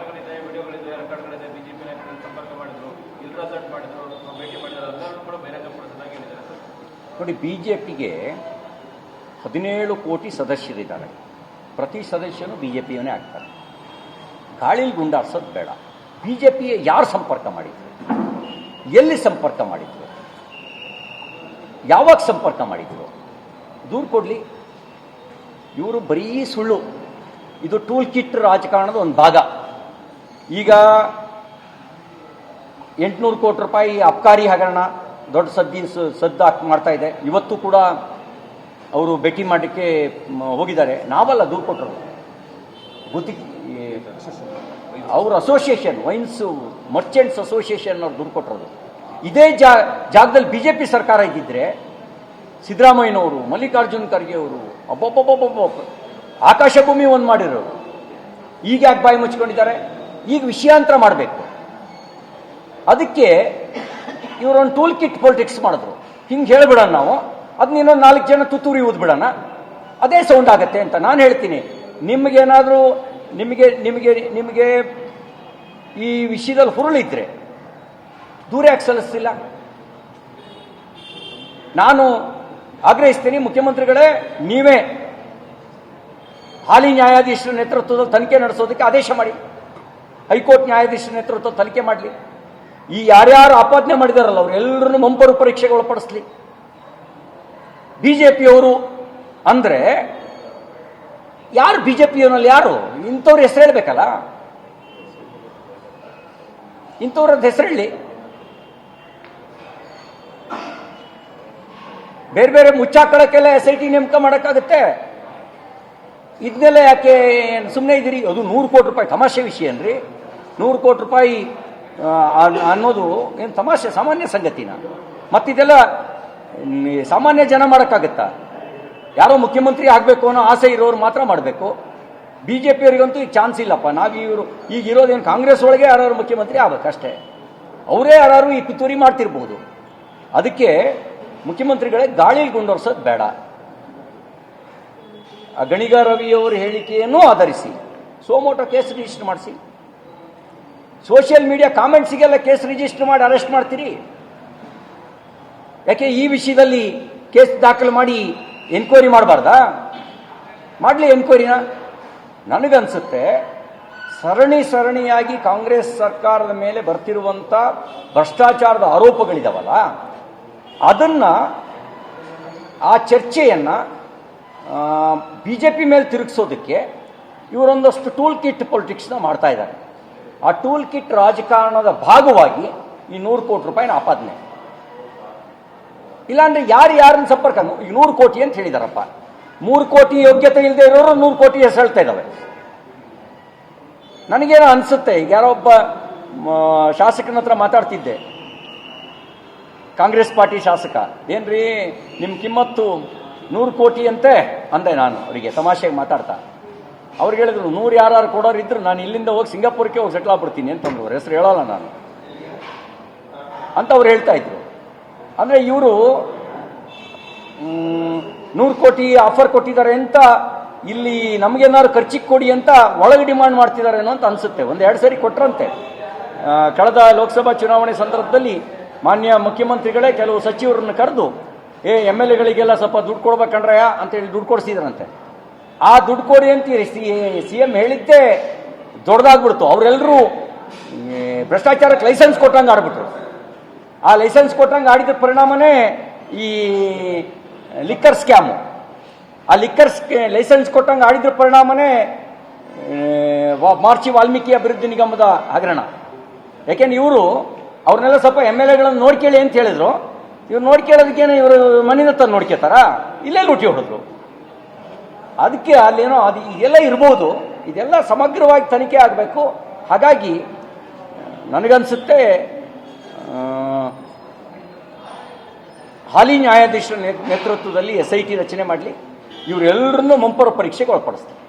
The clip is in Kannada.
ದಾಖಲೆಗಳಿದೆ, ವಿಡಿಯೋಗಳಿದೆ, ರೆಕಾರ್ಡ್ಗಳಿದೆ. ಬಿಜೆಪಿ ನಾಯಕರು ಸಂಪರ್ಕ ಮಾಡಿದ್ರು, ಇಲ್ಲಿ ರೆಸಾರ್ಟ್ ಮಾಡಿದ್ರು, ಭೇಟಿ ಮಾಡಿದ್ರು, ಎಲ್ಲರೂ ಕೂಡ ಬಹಿರಂಗಪಡಿಸಿದಾಗ ಹೇಳಿದ್ದಾರೆ ಸರ್. ನೋಡಿ, ಬಿಜೆಪಿಗೆ 17 ಕೋಟಿ ಸದಸ್ಯರಿದ್ದಾರೆ. ಪ್ರತಿ ಸದಸ್ಯನು ಬಿಜೆಪಿಯವನೇ ಆಗ್ತಾರೆ. ಗಾಳಿಲಿ ಗುಂಡಾರ್ಸೋದು ಬೇಡ. ಬಿಜೆಪಿ ಯಾರು ಸಂಪರ್ಕ ಮಾಡಿದ್ರು, ಎಲ್ಲಿ ಸಂಪರ್ಕ ಮಾಡಿದ್ರು, ಯಾವಾಗ ಸಂಪರ್ಕ ಮಾಡಿದ್ರು, ದೂರು ಕೊಡಲಿ. ಇವರು ಬರೀ ಸುಳ್ಳು. ಇದು ಟೂಲ್ ಕಿಟ್ ರಾಜಕಾರಣದ ಒಂದು ಭಾಗ. ಈಗ 800 ಕೋಟಿ ರೂಪಾಯಿ ಅಬ್ಕಾರಿ ಹಗರಣ ದೊಡ್ಡ ಸದ್ದು ಮಾಡ್ತಾ ಇದೆ. ಇವತ್ತು ಕೂಡ ಅವರು ಭೇಟಿ ಮಾಡಲಿಕ್ಕೆ ಹೋಗಿದ್ದಾರೆ. ನಾವಲ್ಲ ದೂರು ಕೊಟ್ಟರು, ಬುದ್ಧಿ ಅವ್ರ ಅಸೋಸಿಯೇಷನ್, ವೈನ್ಸ್ ಮರ್ಚೆಂಟ್ಸ್ ಅಸೋಸಿಯೇಷನ್ ಅವ್ರು ದೂರು ಕೊಟ್ಟರು. ಇದೇ ಜಾಗದಲ್ಲಿ ಬಿಜೆಪಿ ಸರ್ಕಾರ ಇದ್ದಿದ್ರೆ ಸಿದ್ದರಾಮಯ್ಯನವರು, ಮಲ್ಲಿಕಾರ್ಜುನ್ ಖರ್ಗೆ ಅವರು ಅಬ್ಬಬ್ಬಬ್ಬಬ್ಬ ಆಕಾಶ ಭೂಮಿ ಒಂದು ಮಾಡಿರೋರು. ಈಗ ಯಾಕೆ ಬಾಯಿ ಮುಚ್ಕೊಂಡಿದ್ದಾರೆ? ಈಗ ವಿಷಯಾಂತರ ಮಾಡಬೇಕು. ಅದಕ್ಕೆ ಇವರೊಂದು ಟೂಲ್ ಕಿಟ್ ಪೊಲಿಟಿಕ್ಸ್ ಮಾಡಿದ್ರು. ಹಿಂಗೆ ಹೇಳ್ಬಿಡೋಣ ನಾವು, ಅದನ್ನ ಇನ್ನೊಂದು 4 ಜನ ತುತ್ತೂರಿ ಊದ್ಬಿಡೋಣ, ಅದೇ ಸೌಂಡ್ ಆಗತ್ತೆ ಅಂತ ನಾನು ಹೇಳ್ತೀನಿ. ನಿಮಗೇನಾದರೂ ನಿಮಗೆ ಈ ವಿಷಯದಲ್ಲಿ ಹುರುಳಿದ್ರೆ ದೂರ ಯಾಕೆ ಸಲ್ಲಿಸ್ತಿಲ್ಲ? ನಾನು ಆಗ್ರಹಿಸ್ತೀನಿ, ಮುಖ್ಯಮಂತ್ರಿಗಳೇ, ನೀವೇ ಹಾಲಿ ನ್ಯಾಯಾಧೀಶರ ನೇತೃತ್ವದಲ್ಲಿ ತನಿಖೆ ನಡೆಸೋದಕ್ಕೆ ಆದೇಶ ಮಾಡಿ. ಹೈಕೋರ್ಟ್ ನ್ಯಾಯಾಧೀಶರ ನೇತೃತ್ವದಲ್ಲಿ ತನಿಖೆ ಮಾಡಲಿ. ಈ ಯಾರ್ಯಾರು ಆಪಾದನೆ ಮಾಡಿದಾರಲ್ಲ ಅವರೆಲ್ಲರನ್ನು ಮಂಪರು ಪರೀಕ್ಷೆಗೆ ಒಳಪಡಿಸ್ಲಿ. ಬಿಜೆಪಿಯವರು ಅಂದ್ರೆ ಯಾರು? ಬಿಜೆಪಿಯವರಲ್ಲಿ ಯಾರು? ಇಂಥವ್ರ ಹೆಸರು ಹೇಳ್ಬೇಕಲ್ಲ, ಇಂಥವ್ರದ್ದು ಹೆಸರು ಹೇಳಿ. ಬೇರೆ ಬೇರೆ ಮುಚ್ಚಾಕಳಕ್ಕೆಲ್ಲ SIT ನೇಮಕ ಮಾಡೋಕ್ಕಾಗುತ್ತೆ. ಇದನ್ನೆಲ್ಲ ಯಾಕೆ ಸುಮ್ಮನೆ ಇದ್ದೀರಿ? ಅದು 100 ಕೋಟಿ ರೂಪಾಯಿ ತಮಾಷೆ ವಿಷಯ ಅನ್ರಿ. 100 ಕೋಟಿ ರೂಪಾಯಿ ಅನ್ನೋದು ಏನು ತಮಾಷೆ, ಸಾಮಾನ್ಯ ಸಂಗತಿನ? ಮತ್ತಿದೆಲ್ಲ ಸಾಮಾನ್ಯ ಜನ ಮಾಡೋಕ್ಕಾಗತ್ತಾ? ಯಾರೋ ಮುಖ್ಯಮಂತ್ರಿ ಆಗಬೇಕು ಅನ್ನೋ ಆಸೆ ಇರೋರು ಮಾತ್ರ ಮಾಡಬೇಕು. ಬಿಜೆಪಿಯವರಿಗಂತೂ ಈಗ ಚಾನ್ಸ್ ಇಲ್ಲಪ್ಪ. ನಾವಿವರು ಈಗ ಇರೋದೇನು ಕಾಂಗ್ರೆಸ್ ಒಳಗೆ ಯಾರು ಮುಖ್ಯಮಂತ್ರಿ ಆಗ್ಬೇಕಷ್ಟೇ. ಅವರೇ ಯಾರು ಈ ಪಿತೂರಿ ಮಾಡ್ತಿರ್ಬೋದು. ಅದಕ್ಕೆ ಮುಖ್ಯಮಂತ್ರಿಗಳೇ ಗಾಳಿಗೆ ಗುಂಡೋರ್ಸೋದು ಬೇಡ. ಆ ಗಣಿಗ ರವಿಯವರ ಹೇಳಿಕೆಯನ್ನು ಆಧರಿಸಿ ಸೋಮೋಟೋ ಕೇಸ್ ರಿಜಿಸ್ಟರ್ ಮಾಡಿಸಿ. ಸೋಷಿಯಲ್ ಮೀಡಿಯಾ ಕಾಮೆಂಟ್ಸಿಗೆಲ್ಲ ಕೇಸ್ ರಿಜಿಸ್ಟರ್ ಮಾಡಿ ಅರೆಸ್ಟ್ ಮಾಡ್ತೀರಿ ಯಾಕೆ? ಈ ವಿಷಯದಲ್ಲಿ ಕೇಸ್ ದಾಖಲು ಮಾಡಿ ಎನ್ಕ್ವೈರಿ ಮಾಡಬಾರ್ದಾ? ಮಾಡಲಿ ಎನ್ಕ್ವೈರಿನ. ನನಗನ್ಸುತ್ತೆ ಸರಣಿಯಾಗಿ ಕಾಂಗ್ರೆಸ್ ಸರ್ಕಾರದ ಮೇಲೆ ಬರ್ತಿರುವಂಥ ಭ್ರಷ್ಟಾಚಾರದ ಆರೋಪಗಳಿದಾವಲ್ಲ, ಅದನ್ನ ಆ ಚರ್ಚೆಯನ್ನು ಬಿಜೆಪಿ ಮೇಲೆ ತಿರುಗಿಸೋದಕ್ಕೆ ಇವರೊಂದಷ್ಟು ಟೂಲ್ ಕಿಟ್ ಪೊಲಿಟಿಕ್ಸ್ನ ಮಾಡ್ತಾ ಇದ್ದಾರೆ. ಆ ಟೂಲ್ ಕಿಟ್ ರಾಜಕಾರಣದ ಭಾಗವಾಗಿ ಈ 100 ಕೋಟಿ ರೂಪಾಯಿನ ಆಪಾದನೆ. ಇಲ್ಲಾಂದ್ರೆ ಯಾರನ್ನ ಸಂಪರ್ಕ? ಈಗ 100 ಕೋಟಿ ಅಂತ ಹೇಳಿದಾರಪ್ಪ. 3 ಕೋಟಿ ಯೋಗ್ಯತೆ ಇಲ್ಲದೆ ಇರೋರು 100 ಕೋಟಿ ಹೆಸರು ಹೇಳ್ತಾ ಇದ್ದಾವೆ. ನನಗೇನೋ ಅನ್ಸುತ್ತೆ, ಈಗ ಯಾರೋ ಒಬ್ಬ ಶಾಸಕನ ಹತ್ರ ಮಾತಾಡ್ತಿದ್ದೆ, ಕಾಂಗ್ರೆಸ್ ಪಾರ್ಟಿ ಶಾಸಕ. ಏನ್ರಿ ನಿಮ್ಮ ಕಿಮ್ಮತ್ತು 100 ಕೋಟಿ ಅಂತೆ ಅಂದೆ ನಾನು ಅವರಿಗೆ ತಮಾಷೆಗೆ ಮಾತಾಡ್ತಾ. ಅವ್ರಿಗೆ ಹೇಳಿದ್ರು 100 ಯಾರು ಕೊಡೋರು ಇದ್ರು ನಾನು ಇಲ್ಲಿಂದ ಹೋಗಿ ಸಿಂಗಾಪುರಕ್ಕೆ ಹೋಗಿ ಸೆಟ್ಲ್ ಆಗ್ಬಿಡ್ತೀನಿ ಅಂತಂದ್ರು. ಅವ್ರ ಹೆಸರು ಹೇಳಲ್ಲ ನಾನು ಅಂತ ಅವ್ರು ಹೇಳ್ತಾ ಇದ್ರು. ಅಂದ್ರೆ ಇವರು 100 ಕೋಟಿ ಆಫರ್ ಕೊಟ್ಟಿದ್ದಾರೆ ಅಂತ ಇಲ್ಲಿ ನಮಗೇನಾದ್ರು ಖರ್ಚಿಗೆ ಕೊಡಿ ಅಂತ ಒಳಗೆ ಡಿಮಾಂಡ್ ಮಾಡ್ತಿದ್ದಾರೇನೋ ಅಂತ ಅನ್ಸುತ್ತೆ. 1-2 ಸರಿ ಕೊಟ್ರಂತೆ. ಕಳೆದ ಲೋಕಸಭಾ ಚುನಾವಣೆ ಸಂದರ್ಭದಲ್ಲಿ ಮಾನ್ಯ ಮುಖ್ಯಮಂತ್ರಿಗಳೇ ಕೆಲವು ಸಚಿವರನ್ನು ಕರೆದು MLA-ಗಳಿಗೆಲ್ಲ ಸ್ವಲ್ಪ ದುಡ್ಡು ಕೊಡ್ಬೇಕಂಡ್ರಯ್ಯ ಅಂತೇಳಿ ದುಡ್ಡು ಕೊಡಿಸಿದ್ರಂತೆ. ಆ ದುಡ್ಡು ಕೊಡಿ ಅಂತ CM ಹೇಳಿದ್ದೇ ದೊಡ್ಡದಾಗ್ಬಿಡ್ತು. ಅವರೆಲ್ಲರೂ ಭ್ರಷ್ಟಾಚಾರಕ್ಕೆ ಲೈಸೆನ್ಸ್ ಕೊಟ್ಟಂಗೆ ಆಡ್ಬಿಟ್ರು. ಆ ಲೈಸೆನ್ಸ್ ಕೊಟ್ಟಂಗೆ ಆಡಿದ ಪರಿಣಾಮನೇ ಈ ಲಿಕ್ಕರ್ ಸ್ಕ್ಯಾಮು. ಆ ಲೈಸೆನ್ಸ್ ಕೊಟ್ಟಂಗೆ ಆಡಿದ್ರ ಪರಿಣಾಮನೇ ಮಾರ್ಚಿ ವಾಲ್ಮೀಕಿ ಅಭಿವೃದ್ಧಿ ನಿಗಮದ ಹಗರಣ. ಯಾಕೆಂದ್ರೆ ಇವರು ಅವ್ರನ್ನೆಲ್ಲ ಸ್ವಲ್ಪ MLA-ಗಳನ್ನು ನೋಡ್ಕೇಳಿ ಅಂತ ಹೇಳಿದ್ರು. ಇವ್ರು ನೋಡ್ಕೇಳೋದಕ್ಕೇನೆ ಇವರು ಮನೆಯಿಂದ ತಂದು ನೋಡ್ಕೋತಾರ, ಇಲ್ಲೇ ಲೂಟಿ ಹೊಡೆದ್ರು. ಅದಕ್ಕೆ ಅಲ್ಲೇನೋ ಅದು ಇದೆಲ್ಲ ಇರ್ಬೋದು. ಇದೆಲ್ಲ ಸಮಗ್ರವಾಗಿ ತನಿಖೆ ಆಗಬೇಕು. ಹಾಗಾಗಿ ನನಗನ್ಸುತ್ತೆ ಹಾಲಿ ನ್ಯಾಯಾಧೀಶರ ನೇತೃತ್ವದಲ್ಲಿ SIT ರಚನೆ ಮಾಡಲಿ. ಇವರೆಲ್ಲರನ್ನೂ ಮಂಪರ ಪರೀಕ್ಷೆಗೆ ಒಳಪಡಿಸ್ತಾರೆ.